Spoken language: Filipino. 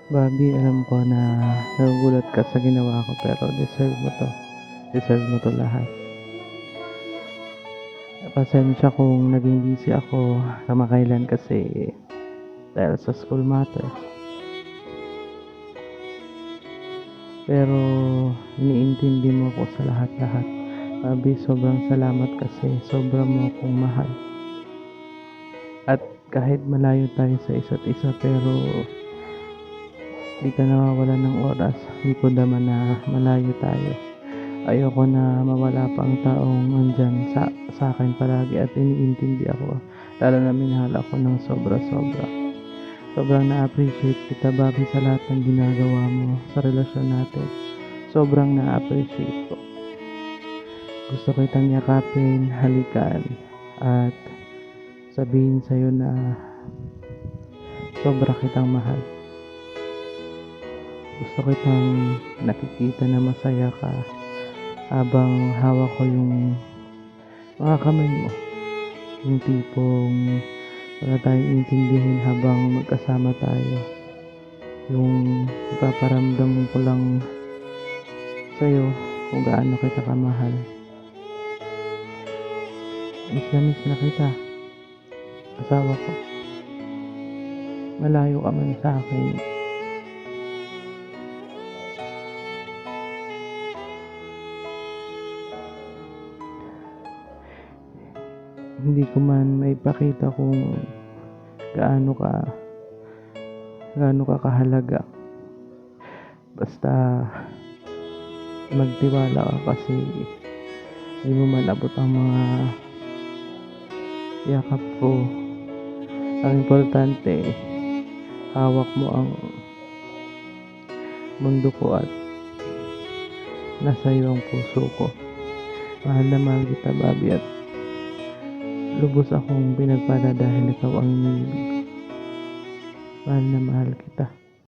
Bobby, alam ko na nagugulat ka sa ginawa ko pero deserve mo 'to. Deserve mo 'to lahat. Pasensya kung naging busy ako kamakailan kasi dahil sa school matter. Pero iniintindi mo ako sa lahat-lahat. Bobby, sobrang salamat kasi sobra mo akong mahal. At kahit malayo tayo sa isa't isa pero di ka nawawalan ng oras. Di ko naman na malayo tayo. Ayoko na mawala pa ang taong andyan sa akin palagi at iniintindi ako. Lalo na minahal ako ng sobra-sobra. Sobrang na-appreciate kita, Bobby, sa lahat ng ginagawa mo sa relasyon natin. Sobrang na-appreciate ko. Gusto kitang yakapin, halikan, at sabihin sa'yo na sobra kitang mahal. Gusto kitang nakikita na masaya ka habang hawak ko yung mga kamay mo. Yung tipong wala tayong intindihin habang magkasama tayo. Yung ipaparamdam ko lang sa'yo kung gaano kita kamahal. Miss na kita, asawa ko. Malayo ka man sa akin. Hindi ko man maipakita kung gaano ka kahalaga. Basta magtiwala ka kasi hindi mo man abot ang mga yakap ko. Ang importante, hawak mo ang mundo ko at nasa iyo ang puso ko. Mahal na mahal kita, Bobby, at lubos akong pinagpala dahil ikaw ang iniibig. Mahal na mahal kita.